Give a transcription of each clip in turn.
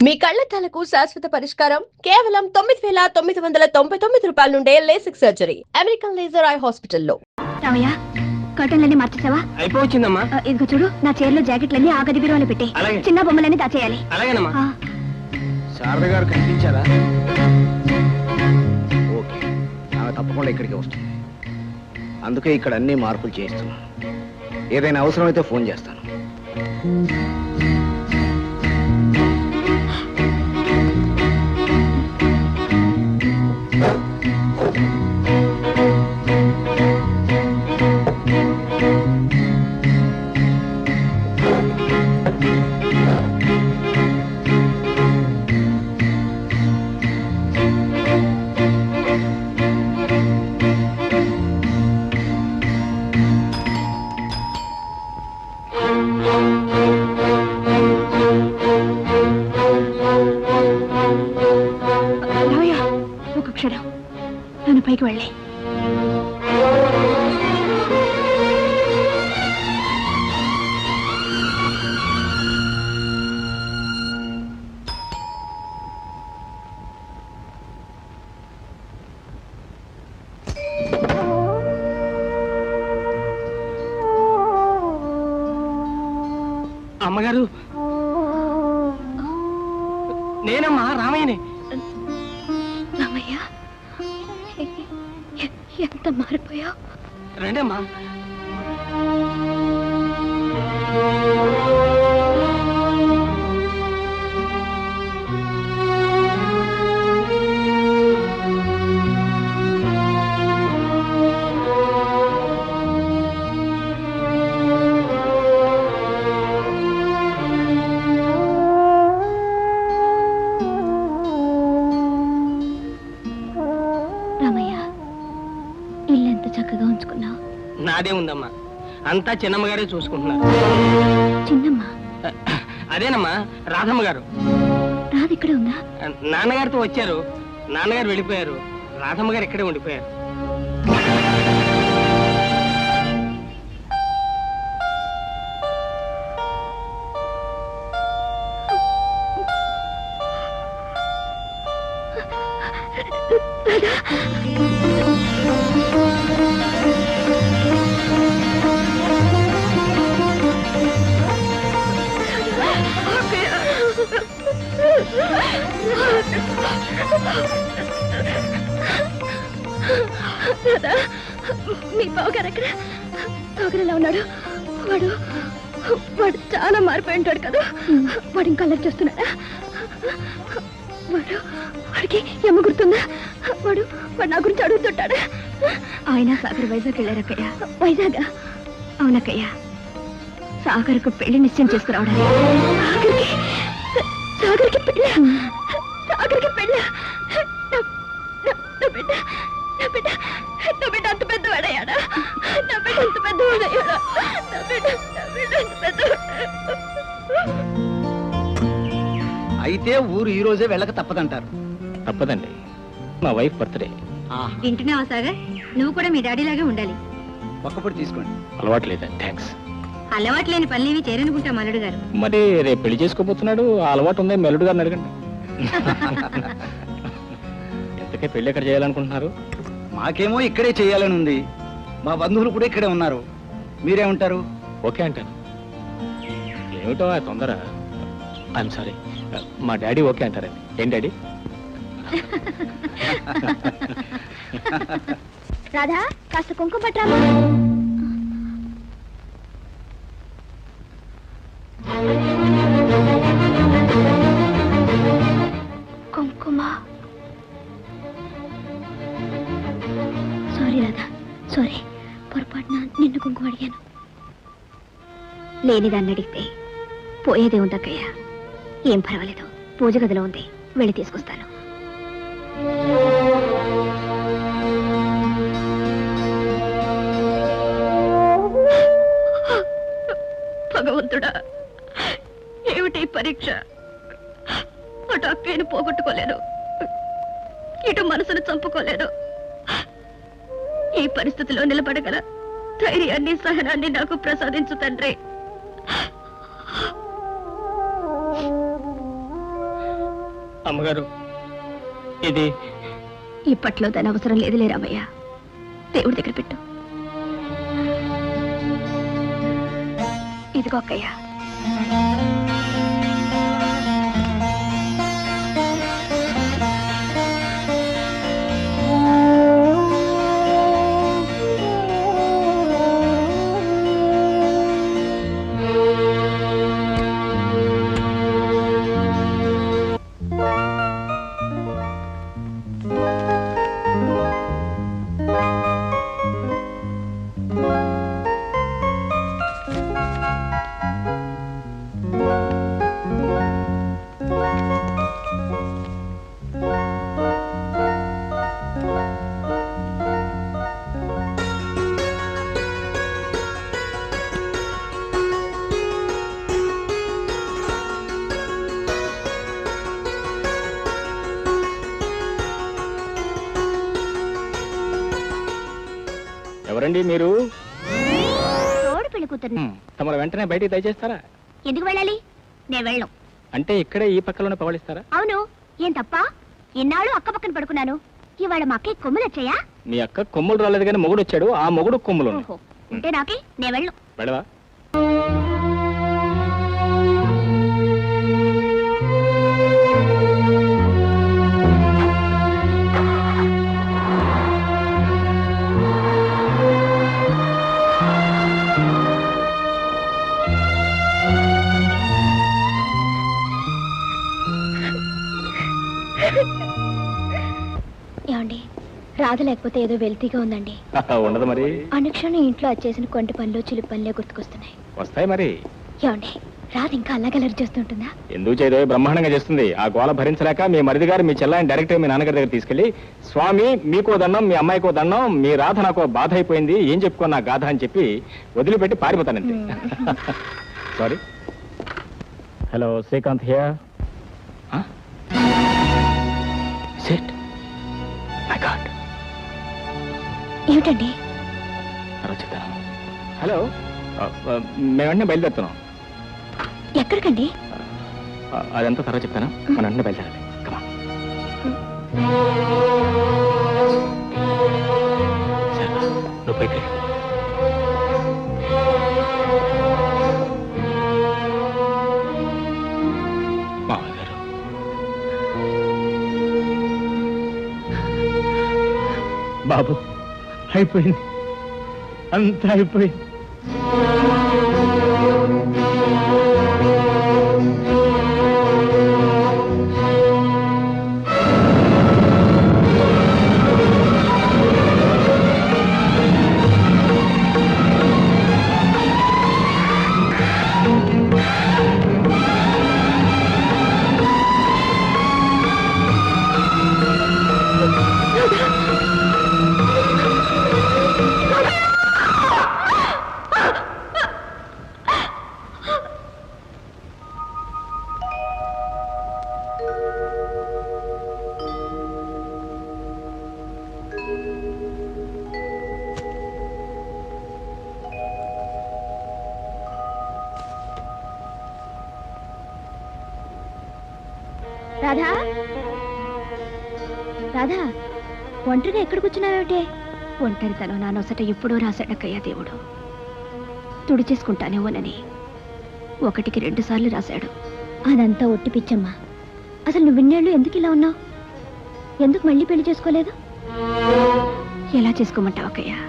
మీ కళ్లద్దాలకు శాశ్వత పరిష్కారం కేవలం 9,999 రూపాయల నుండే LASIK surgery American laser eye హాస్పిటల్లో. రామయ్య, కర్టన్లన్నీ మార్చేసావా? అయిపోవచ్చిందమ్మా. ఇదిగో చూడు, నా చీరలో జాకెట్లన్నీ ఆ గది బీరువాలో పెట్టి చిన్న బొమ్మలన్నీ దాచేయాలి. అలాగేనమ్మా. శారద గారు కనిపించారా? ఓకే, ఆమె తప్పకుండా ఇక్కడికి వస్తుంది. అందుకే ఇక్కడ అన్ని మార్పులు చేస్తున్నాను. ఏదైనా అవసరమైతే ఫోన్ చేస్తాను. నన్ను పైకి వెళ్ళి అమ్మగారు, నేనమ్మా, రామయ్యని. రామయ్య, ఎంత మారిపోయావు. రండమ్మా. చక్కగా ఉంచుకున్నావు. నాదే ఉందమ్మా, అంతా చిన్నమ్మగారే చూసుకుంటున్నారు. చిన్నమ్మ? అదేనమ్మా, రాధమ్మ గారు. రాధ ఇక్కడే ఉందా? నాన్నగారితో వచ్చారు, నాన్నగారు వెళ్ళిపోయారు, రాధమ్మ గారు ఇక్కడే ఉండిపోయారు. మీ బావగారు ఎక్కడ? బావగారు ఎలా ఉన్నాడు? వాడు వాడు చాలా మారిపోయి ఉంటాడు కదా. వాడు ఇంకా అల్లరి చేస్తున్నాడా? వాడికి ఎమ్మ గుర్తుందా? వాడు వాడు నా గురించి అడుగుతుంటాడా? ఆయన సాగర్ వైజాగ్ వెళ్ళారక్కయ్య. వైజాగ్? అవునక్కయ్య, సాగర్కు పెళ్లి నిశ్చయం చేసుకురావడానికి. సాగర్కి పెళ్ళ? సాగర్కి పెళ్ళ? నా బిడ్డ అంత పెద్దవాడయ్యాడా? నా బిడ్డ అంత పెద్దవాడయ్యాడా? నా బిడ్డ అంత పెద్దవాడు. అయితే ఊరు ఈ రోజే వెళ్ళక తప్పదంటారు. తప్పదండి, మా వైఫ్ బర్త్డే. వింటున్నావా సాగర్? నువ్వు కూడా మీ డాడీ లాగే ఉండాలి. ఒక్కప్పుడు తీసుకోండి. అలవాటు లేదా? థ్యాంక్స్. అలవాటు లేని పనులేవి చేరనుకుంటా మల్లుడు గారు. మరి రేపు పెళ్లి చేసుకోబోతున్నాడు, ఆ అలవాటు ఉందే మెల్లుడు గారిని అడగండి. ఎంతకే పెళ్లి ఎక్కడ చేయాలనుకుంటున్నారు? మాకేమో ఇక్కడే చేయాలని ఉంది. మా బంధువులు కూడా ఇక్కడే ఉన్నారు. మీరేమంటారు? ఓకే అంటాను. ఏమిటో ఆ తొందర? ఐఎమ్ సారీ, మా డాడీ ఓకే అంటారండి. ఏం డాడీ? రాధా, కాస్త కుంకుమ పట్టాము. కుంకుమ. Sorry Radha, sorry. పొరపాటున నిన్ను కుంకుమ అడిగాను. లేనిదాన్ని అడిగితే పోయేదే ఉందక్కయ్య. ఏం పర్వాలేదు, పూజ గదిలో ఉంది, వెళ్ళి తీసుకొస్తాను. భగవంతుడా, ఏమిటి పరీక్ష? అటు అక్కయ్యను పోగొట్టుకోలేదు, ఇటు మనసును చంపుకోలేదు. ఈ పరిస్థితిలో నిలబడగల ధైర్యాన్ని, సహనాన్ని నాకు ప్రసాదించు తండ్రి. అమ్మగారు ఇది ఇప్పట్లో దాని అవసరం లేదులే రామయ్య. దేవుడి దగ్గర పెట్టు. ఇదిగో అక్కయ్య. ఎవరండి మీరు? తోడు పెళ్లి కూతుర్ని. తమరు వెంటనే బయటికి దయచేస్తారా? ఎందుకు వెళ్ళాలి? నేను వెళ్ళను. అంటే ఇక్కడే ఈ పక్కలోనే పవళిస్తారా? అవును. ఏం తప్ప? ఇన్నాళ్ళు అక్క పక్కన పడుకున్నాను. ఇవాళ మా అక్కయ్య కొమ్ములు వచ్చాయా? మీ అక్క కొమ్ములు రాలేదు కానీ మొగుడు వచ్చాడు. ఆ మొగుడు కొమ్ములు ఉన్నాయి. ఓహో, ఉంటే నాకే. నేను వెళ్ళను. వెళ్ళవా? ఏమండి, రాధ లేకపోతే ఏదో వెల్తీగా ఉందండి. ఉండదు మరి. అనుక్షణం ఇంట్లో వచ్చేసిన కొంటి పనులు చిలుపు పనులే గుర్తుకొస్తున్నాయి. వస్తాయి మరి. ఏమండి, రాధ ఇంకా అల్లగలరి చేస్తుంటుందా? ఎందుకు చేయదో బ్రహ్మాండంగా చేస్తుంది. ఆ గోల భరించలేక మీ మరిది గారు మీ చెల్లాయిని డైరెక్ట్ మీ నాన్నగారి దగ్గర తీసుకెళ్లి, స్వామి మీకో దండం, మీ అమ్మాయికో దండం, మీ రాధ నాకు బాధ అయిపోయింది, ఏం చెప్పుకో నా గాథ అని చెప్పి వదిలిపెట్టి పారిపోతానంతే. Sorry. Hello, Srikanth here. Sit. My God. ఏమిటండి? హలో, మేము వెంటనే బయలుదేరుతున్నాం. ఎక్కడికండి? అదంతా తర్వాత చెప్తాను. మన వెంటనే బయలుదేరాలి. కమా. నువ్వు పైకి. మామయ్య గారు, బాబు అయిపోయింది, అంతా అయిపోయింది. రాధా, రాధా, ఒంటరిగా ఎక్కడికి వచ్చినావేమిటే? ఒంటరితనం నా నొసట ఎప్పుడూ రాశాడక్కయ్యా దేవుడు. తుడిచేసుకుంటానేమోనని 1కి 2 సార్లు రాశాడు. అదంతా ఒట్టి పిచ్చమ్మా. అసలు నువ్వు ఇన్నేళ్ళు ఎందుకు ఇలా ఉన్నావు? ఎందుకు మళ్ళీ పెళ్లి చేసుకోలేదు? ఎలా చేసుకోమంటావు అక్కయ్యా?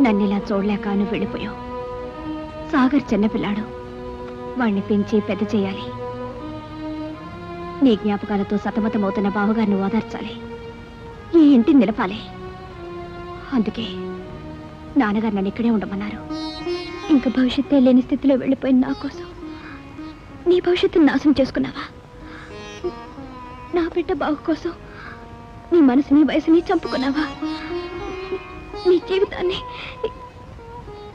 నన్ను ఇలా చూడలేక నువ్వు వెళ్ళిపోయావు. సాగర్ చిన్నపిల్లాడు, వాణ్ణి పెంచి పెద్ద చేయాలి. నీ జ్ఞాపకాలతో సతమతమవుతున్న బావగారిని ఓదార్చాలి. ఈ ఇంటిని నిలపాలి. అందుకే నాన్నగారు నన్ను ఇక్కడే ఉండమన్నారు. ఇంకా భవిష్యత్తే లేని స్థితిలో వెళ్ళిపోయిన నా కోసం నీ భవిష్యత్తుని నాశనం చేసుకున్నావా? నా బిడ్డ బావు కోసం నీ మనసుని వయసుని చంపుకున్నావా? నీ జీవితాన్ని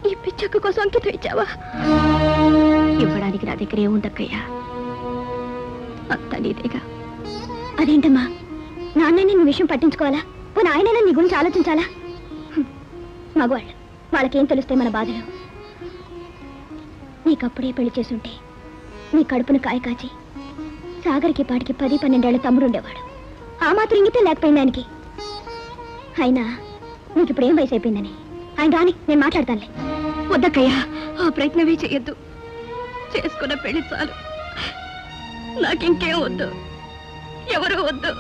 ఈ పిచ్చక్క కోసం అంకితం ఇచ్చావా? ఇవ్వడానికి నా దగ్గర ఏముందక్కయ్యా? అంతా నీదేగా. అదేంటమ్మా, నాన్నని నీ విషయం పట్టించుకోవాలా? పోనీ ఆయనైనా నీ గురించి ఆలోచించాలా? మగవాళ్ళు, వాళ్ళకేం తెలుస్తాయి మన బాధలు? నీకప్పుడే పెళ్లి చేసుంటే నీ కడుపును కాయ కాచి సాగర్కి పాటికి 10-12 ఏళ్ల తమ్ముడు ఉండేవాడు. ఆ మాత్రం ఇంగితే లేకపోయింది ఆయనకి. అయినా నీకు ఇప్పుడు ఏం వయసు అయిపోయిందని ఆయన రాని నేను మాట్లాడతానులే. వద్దక్కయ్యా, ఆ ప్రయత్నమే చేయొద్దు. చేసుకున్న పెళ్లి చాలు. నాకింకేం వద్దు, ఎవరు వద్దు.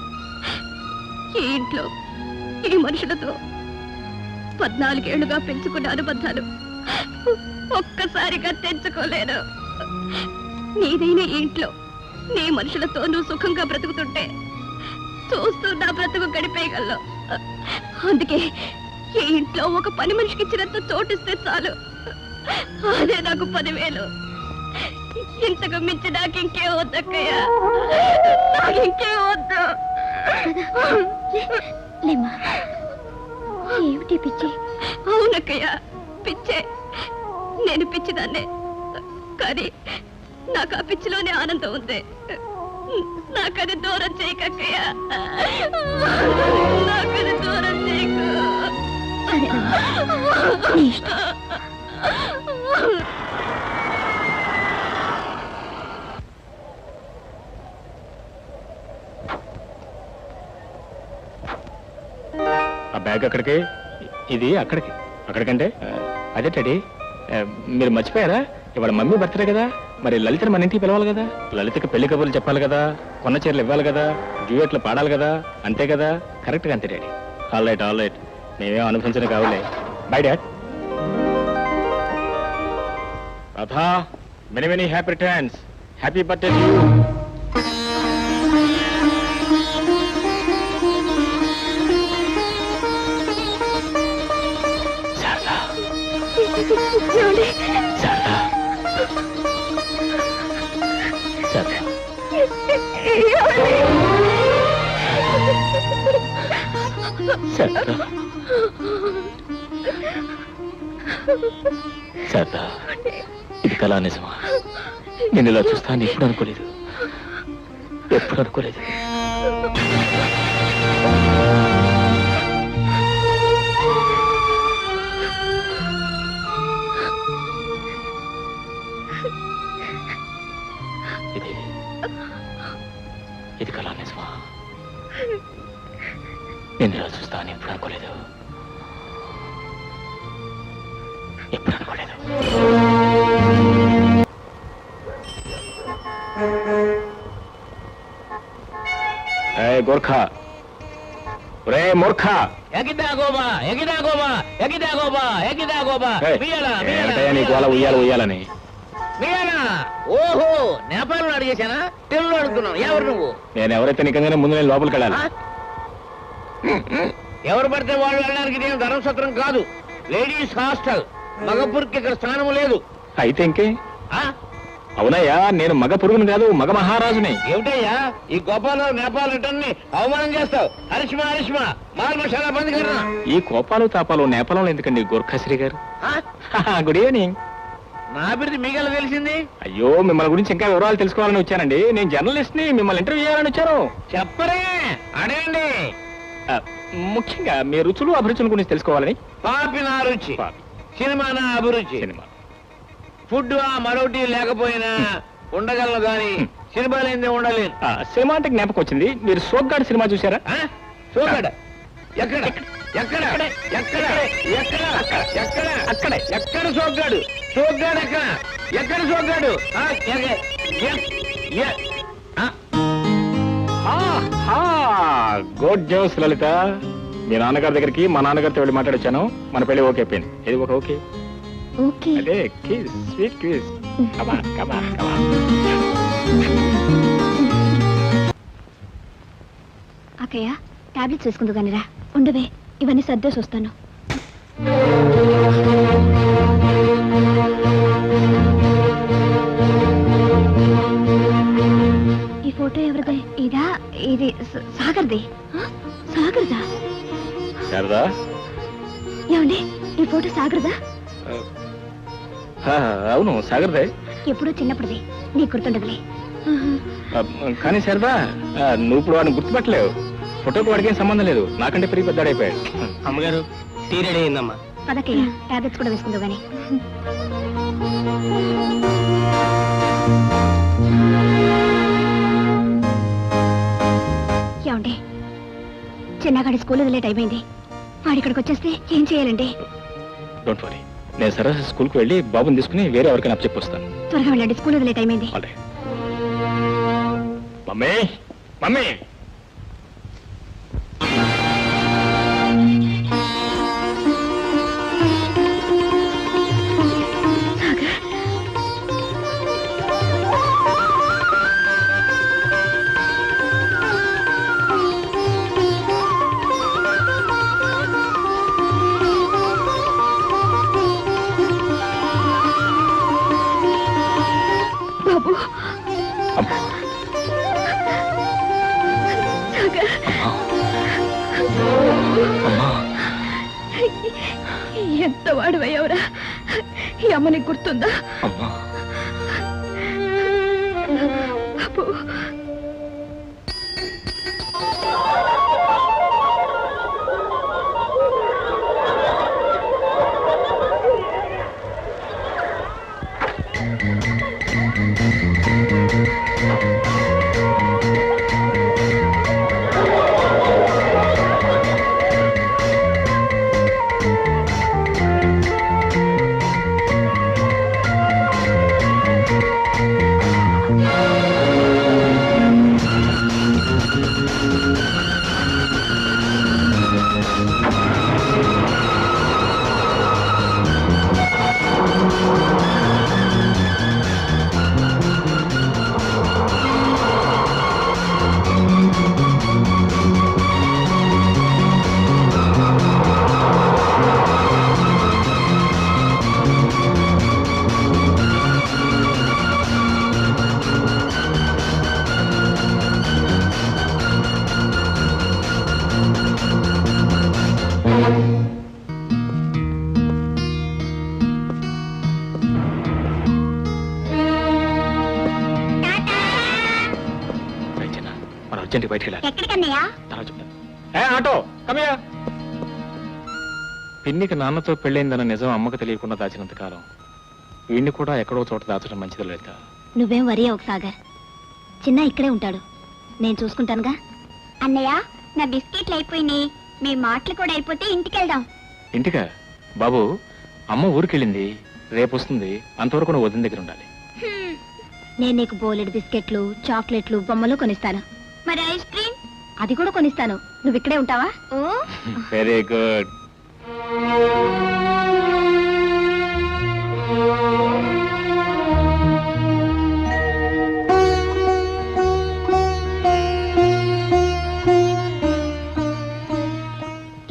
ఈ ఇంట్లో ఈ మనుషులతో 14 ఏళ్లుగా పెంచుకున్న అనుబంధాలు ఒక్కసారిగా తెంచుకోలేను. నీదైన ఈ ఇంట్లో నీ మనుషులతో నువ్వు సుఖంగా బ్రతుకుతుంటే చూస్తూ నా బ్రతుకు గడిపేయగలను. అందుకే ఈ ఇంట్లో ఒక పని మనిషికి ఇచ్చినంత చోటిస్తే చాలు. అదే నాకు 10,000. ఇంతకు మించి నాకింకే వద్దక్కయ్యా, నాకింకే వద్దు. లేమ్మా, ఏమిటి పిచ్చి? అవునక్కయ్యా, పిచ్చే. నేను పిచ్చిదాన్నే, కానీ నాకు ఆ పిచ్చిలోనే ఆనందం ఉంది. నాకది దూరం చేయకక్కయ్యా, నాకది దూరం చేయకు. నీ ఇష్టం. ఆ బ్యాగ్ అక్కడికి, ఇది అక్కడికి. అక్కడికంటే అదే డాడీ, మీరు మర్చిపోయారా? ఇవాళ మమ్మీ బర్త్డే కదా, మరి లలితని మన ఇంటికి పిలవాలి కదా. లలితకి పెళ్లి కబుర్లు చెప్పాలి కదా, కొన్న చీరలు ఇవ్వాలి కదా, డ్యూయెట్లు పాడాలి కదా. అంతే కదా? కరెక్ట్గా అంతే డాడీ. ఆల్ రైట్, మేమేం అనుభవించడం కావాలే. By dad. Radha, many happy returns. Happy birthday to you. Sharada, ఇది కళా నిజమా? నేను ఇలా చూస్తాను ఎప్పుడు అనుకోలేదు. ఇది కళా నిజమా? నేను ఇలా చూస్తాను ఎప్పుడు అనుకోలేదు. గోర్ఖా, రే మూర్ఖా, నీకు అలా ఉయ్యాలని. ఓహో, నేపాల్లో అడిగేశానా? తెలుగులో అడుగుతున్నావు. ఎవరు నువ్వు? నేను ఎవరైతే నిజంగానే ముందు నేను లోపలికి వెళ్ళాలి. ఎవరు పడితే వాళ్ళు వెళ్ళడానికి నేను ధర్మసత్రం కాదు, లేడీస్ హాస్టల్. మగపురికి ఇక్కడ స్థానం లేదు. అయితే ఇంకే? ఆ? అవునయ్యా, నేను మగ పురుగుని కాదు, మగ మహారాజుని. ఏమిటయ్యా ఈ గోపాలరావు నేపాల్ రిటర్న్ ని అవమానం చేస్తావు? హరిష్మా మాల్ మసాలా బంద్ కర్నా. ఈ కోపాలు తాపాలు నేపాలంలో ఎందుకండి గోర్ఖాశ్రీ గారు? Good evening. నా బిడ్డ మీకెలా తెలిసింది? అయ్యో, మిమ్మల్ని గురించి ఇంకా వివరాలు తెలుసుకోవాలని వచ్చానండి. నేను జర్నలిస్ట్ ని, మిమ్మల్ని ఇంటర్వ్యూ చేయాలని వచ్చాను. చెప్పరే, అడగండి. ముఖ్యంగా మీ రుచులు అభిరుచుల గురించి తెలుసుకోవాలని. పాపి నా రుచి, సినిమా నా అభిరుచి. సినిమా ఫుడ్ మరొకటి లేకపోయినా ఉండగలను గాని సినిమా లేదే ఉండలేను. సినిమా అంటే జ్ఞాపకం వచ్చింది, మీరు సోగ్గాడు సినిమా చూసారా? సోగ్గాడు ఎక్కడ ఎక్కడ ఎక్కడ ఎక్కడ ఎక్కడ అక్కడ ఎక్కడ సోగ్గాడు? సోగ్గాడు ఎక్కడ? ఎక్కడ సోగ్గాడు? గుడ్ న్యూస్ లలిత. మీ నాన్నగారి దగ్గరికి మా నాన్నగారితో వెళ్ళి మాట్లాడొచ్చాను. మన పెళ్లి ఓకే అయిపోయింది. ఇది ఒక ఓకే. అదే కిస్, స్వీట్ కిస్. అక్కయ్య, టాబ్లెట్స్ వేసుకుందు కానీ రా. ఉండవే, ఇవన్నీ సర్దేసి వస్తాను. ఈ ఫోటో ఎవరిదే? ఇదా? ఇది సాగర్ది. సాగర్దా? శారదా, ఏమండి, ఈ ఫోటో సాగర్దా? అవును, సాగర్దే. ఎప్పుడో చిన్నప్పుడుది, నీకు గుర్తుండదులే. కానీ శారదా, నువ్వు ఇప్పుడు వాడిని గుర్తుపట్టలేవు. ఫోటోకి వాడికి ఏం సంబంధం లేదు, నాకంటే పెరిగి పెద్దాడైపోయాడు. అమ్మగారు, టీ రెడీ అయిందమ్మా. పదకయ్య, టాబ్లెట్స్ కూడా వేసుకుందో గానీ. చిన్నగాడి స్కూల్ వదిలే టైం అయింది. వాడి ఇక్కడికి వచ్చేస్తే ఏం చేయాలండి? డోంట్ వరీ, నేను సరస్సు స్కూల్కి వెళ్ళి బాబుని తీసుకుని వేరే ఎవరికైనా చెప్పొస్తాను. త్వరగా వెళ్ళండి, స్కూల్ వదిలే టైం అయింది. ఆల్రెడీ. మమ్మీ మమ్మీ బాబు, అమ్మా అమ్మా ఎంత వాడివయ్యావురా! ఈ అమ్మని గుర్తుందా? అమ్మా బాబు, మనం అర్జెంట్గా బయటికి వెళ్ళాలి. ఎక్కడికన్నయ్యా? తర్వాత చెప్తాను. ఆటో కమయా. పిన్నికి నాన్నతో పెళ్ళైందన్న నిజం అమ్మకు తెలియకుండా దాచినంత కాలం వీడిని కూడా ఎక్కడో చోట దాచడం మంచిది లలిత. నువ్వేం వరి అవ్వకు సాగర్, చిన్న ఇక్కడే ఉంటాడు, నేను చూసుకుంటానుగా. అన్నయ్య, నా బిస్కెట్లు అయిపోయినాయి, మీ మాటలు కూడా అయిపోతే ఇంటికి వెళ్దాం. ఇంటికా? బాబు, అమ్మ ఊరికెళ్ళింది, రేపు వస్తుంది, అంతవరకు నువ్వు వదిన దగ్గర ఉండాలి. నేను నీకు బోలెడు బిస్కెట్లు, చాక్లెట్లు, బొమ్మలు కొనిస్తాను. మరి ఐస్ క్రీమ్? అది కూడా కొనిస్తాను. నువ్వు ఇక్కడే ఉంటావా? ఓ వెరీ గుడ్.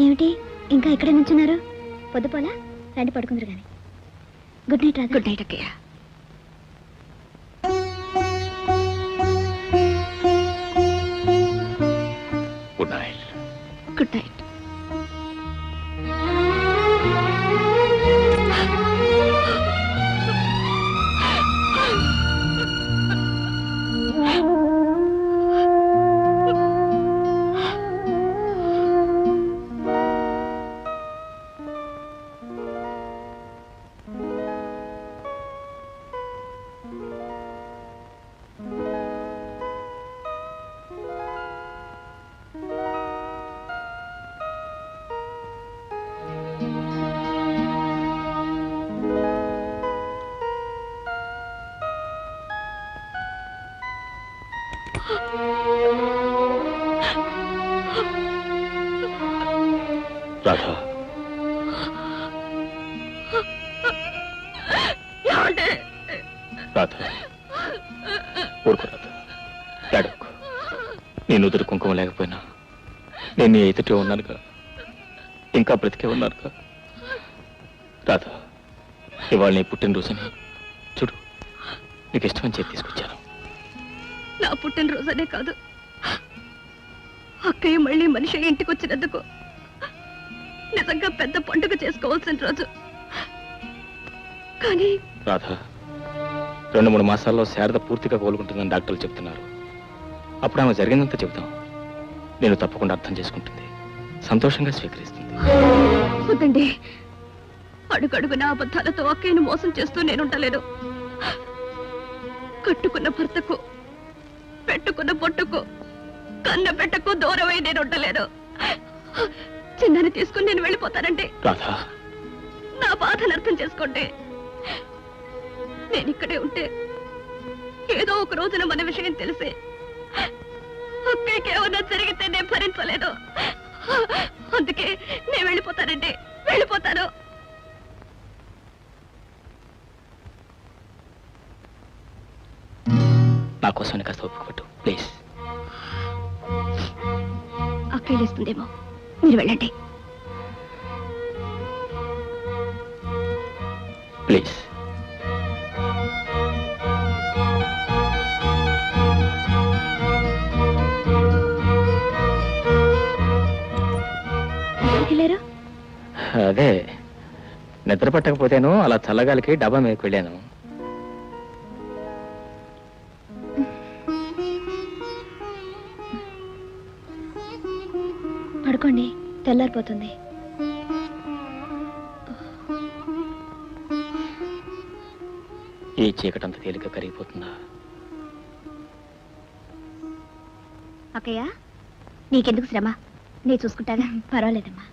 ఏమిటి ఇంకా ఇక్కడే నుంచున్నారు? పొద్దుపోలా రండి, పడుకుందరు కానీ. గుడ్ నైట్ రాజా. గుడ్ నైట్ అక్కయ్య. Good night. Good night. Radha, Radha, ఊరుకో రాధా, ఏడవకు. నీ నుదురు కుంకుమ లేకపోయినా నేను నీ ఎదుటే ఉన్నానుగా, ఇంకా బ్రతికే ఉన్నానుగా. రాధా, ఇవాళ నీ పుట్టినరోజుని చూడు, నీకు ఇష్టమని చెప్పి తీసుకొచ్చాను. నా పుట్టినరోజనే కాదు, అక్కయ్య మళ్ళీ మనిషి ఇంటికి వచ్చినందుకు నిజంగా పెద్ద పండుగ చేసుకోవాల్సిన రోజు. కానీ రాధా, 2-3 మాసాల్లో శారద పూర్తిగా కోలుకుంటుందని డాక్టర్లు చెప్తున్నారు. అప్పుడు ఆమె జరిగిందంతా చెబుతాం. నేను తప్పకుండా అర్థం చేసుకుంటుంది, సంతోషంగా స్వీకరిస్తుంది. వద్దండి, అడుగడుగున అబద్ధాలతో అక్కయ్యను మోసం చేస్తూ నేనుంటలేను. కట్టుకున్న భర్తకు, పెట్టుకున్న పొట్టుకు, కన్న పెట్టకు దూరమై నేను ఉండలేను. చిన్నాన్ని తీసుకుని నేను వెళ్ళిపోతానండి. రాధా, నా బాధను అర్థం చేసుకోండి. నేను ఇక్కడే ఉంటే ఏదో ఒక రోజున మన విషయం తెలిసే అక్కడికి ఏమన్నా జరిగితే నేను భరించలేదు. అందుకే నేను వెళ్ళిపోతానండి, వెళ్ళిపోతాను. నా కోసం కాస్త ఒప్పుకోట్టు ప్లీజ్. అక్కలేస్తుందేమో, మీరు వెళ్ళండి. ప్లీజ్. వెళ్ళారు? అదే నిద్ర పట్టకపోతేను అలా చల్లగాలికి డబ్బా మీదకి వెళ్ళాను. పడుకోండి, తెల్లారిపోతుంది. ఈ చీకటంత తేలిక కరిగిపోతుందా? అక్కయ్య, నీకెందుకు శ్రమ, నేను చూసుకుంటాగా. పర్వాలేదమ్మా.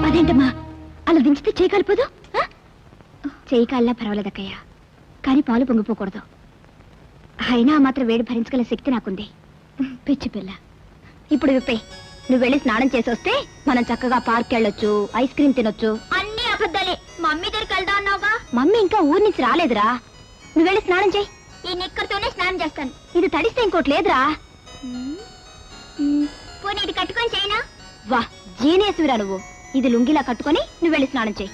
అదేంటమ్మా అలా దించితే చేయి కాలిపోదు? చేయి కాలినా పర్వాలేదక్కయ్య, కానీ పాలు పొంగిపోకూడదు. అయినా ఆ మాత్రం వేడి భరించగల శక్తి నాకుంది. పిచ్చి పిల్ల, ఇప్పుడు విప్పే. నువ్వు వెళ్ళి స్నానం చేసి వస్తే మనం చక్కగా పార్క్ వెళ్ళొచ్చు, ఐస్ క్రీమ్ తినొచ్చు. అన్ని అబద్ధాలే. మమ్మీ దగ్గరికి వెళ్దా అన్నావుగా. మమ్మీ ఇంకా ఊరి నుంచి రాలేదురా. నువ్వు వెళ్ళి స్నానం చేయి. ఈ నిక్కర్తోనే స్నానం చేస్తాను. ఇది తడిస్తే ఇంకోటి లేదురా. పోనీ ఇది కట్టుకొని చేయనా? వా, జీనియస్విరా నువ్వు. ఇది లుంగిలా కట్టుకొని నువ్వు వెళ్ళి స్నానం చేయి.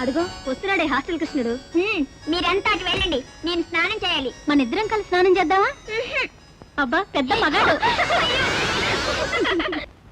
అదిగో వస్తున్నాడే హాస్టల్ కృష్ణుడు. మీరంతా అటు వెళ్ళండి, నేను స్నానం చేయాలి. మన ఇద్దరం కలిసి స్నానం చేద్దామా? అబ్బా, పెద్ద మగాడు.